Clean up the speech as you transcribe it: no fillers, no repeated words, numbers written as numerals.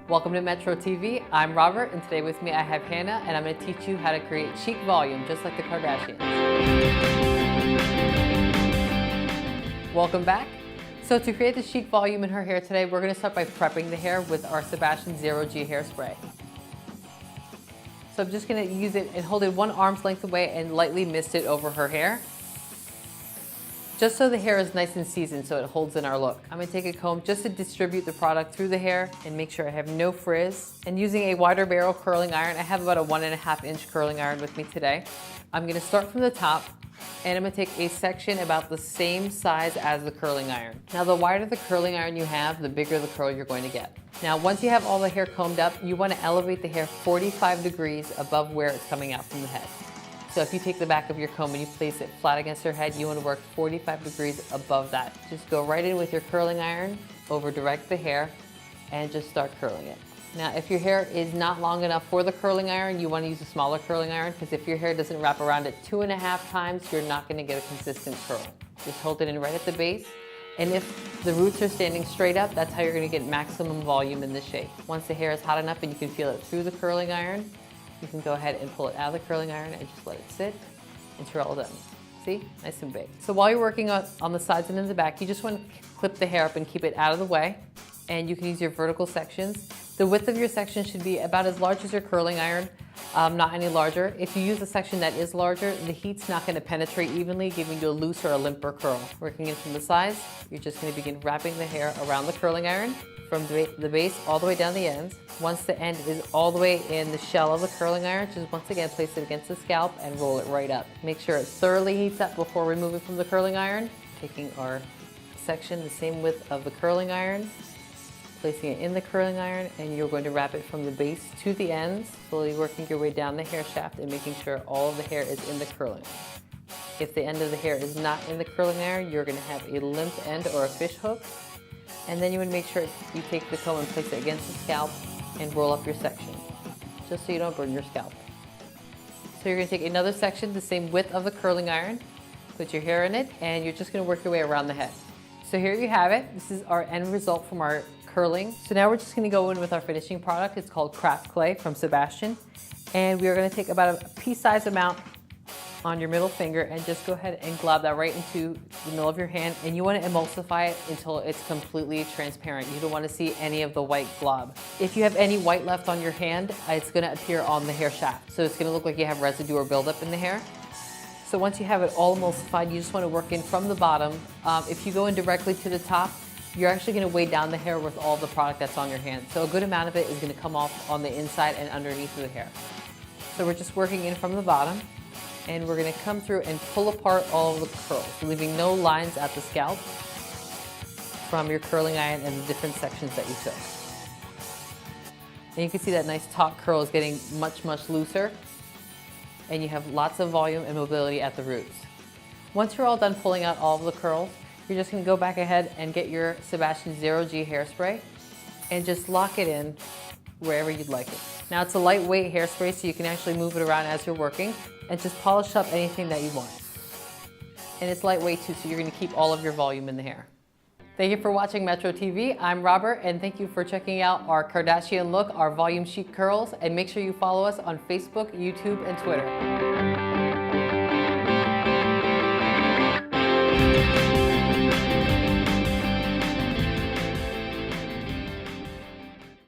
Welcome to Metro TV. I'm Robert, and today with me I have Hannah, and I'm going to teach you how to create chic volume, just like the Kardashians. Welcome back. So to create the chic volume in her hair today, we're going to start by prepping the hair with our Sebastian 0G hairspray. So I'm just going to use it and hold it one arm's length away and lightly mist it over her hair, just so the hair is nice and seasoned so it holds in our look. I'm going to take a comb just to distribute the product through the hair and make sure I have no frizz. And using a wider barrel curling iron, I have about a 1.5 inch curling iron with me today. I'm going to start from the top, and I'm going to take a section about the same size as the curling iron. Now the wider the curling iron you have, the bigger the curl you're going to get. Now once you have all the hair combed up, you want to elevate the hair 45 degrees above where it's coming out from the head. So if you take the back of your comb and you place it flat against your head, you want to work 45 degrees above that. Just go right in with your curling iron, over direct the hair, and just start curling it. Now if your hair is not long enough for the curling iron, you want to use a smaller curling iron, because if your hair doesn't wrap around it 2.5 times, you're not going to get a consistent curl. Just hold it in right at the base, and if the roots are standing straight up, that's how you're going to get maximum volume in the shape. Once the hair is hot enough and you can feel it through the curling iron, you can go ahead and pull it out of the curling iron and just let it sit until you're all done. See? Nice and big. So while you're working on the sides and in the back, you just want to clip the hair up and keep it out of the way. And you can use your vertical sections. The width of your section should be about as large as your curling iron, not any larger. If you use a section that is larger, the heat's not going to penetrate evenly, giving you a loose or a limper curl. Working in from the sides, you're just going to begin wrapping the hair around the curling iron from the base all the way down the ends. Once the end is all the way in the shell of the curling iron, just once again place it against the scalp and roll it right up. Make sure it thoroughly heats up before removing from the curling iron. Taking our section the same width of the curling iron, placing it in the curling iron, and you're going to wrap it from the base to the ends, slowly working your way down the hair shaft and making sure all of the hair is in the curling iron. If the end of the hair is not in the curling iron, you're going to have a limp end or a fish hook. And then you want to make sure you take the comb and place it against the scalp and roll up your section, just so you don't burn your scalp. So you're going to take another section, the same width of the curling iron, put your hair in it, and you're just going to work your way around the head. So here you have it. This is our end result from our curling. So now we're just going to go in with our finishing product. It's called Craft Clay from Sebastian. And we are going to take about a pea-sized amount on your middle finger and just go ahead and glob that right into the middle of your hand, and you want to emulsify it until it's completely transparent. You don't want to see any of the white glob. If you have any white left on your hand, it's going to appear on the hair shaft. So it's going to look like you have residue or buildup in the hair. So once you have it all emulsified, you just want to work in from the bottom. If you go in directly to the top, you're actually going to weigh down the hair with all the product that's on your hand. So a good amount of it is going to come off on the inside and underneath of the hair. So we're just working in from the bottom, and we're going to come through and pull apart all of the curls, leaving no lines at the scalp from your curling iron and the different sections that you took. And you can see that nice top curl is getting much, much looser, and you have lots of volume and mobility at the roots. Once you're all done pulling out all of the curls, you're just going to go back ahead and get your Sebastian 0G hairspray and just lock it in wherever you'd like it. Now it's a lightweight hairspray, so you can actually move it around as you're working and just polish up anything that you want. And it's lightweight too, so you're going to keep all of your volume in the hair. Thank you for watching Metro TV. I'm Robert, and thank you for checking out our Kardashian look, our volume chic curls, and make sure you follow us on Facebook, YouTube, and Twitter.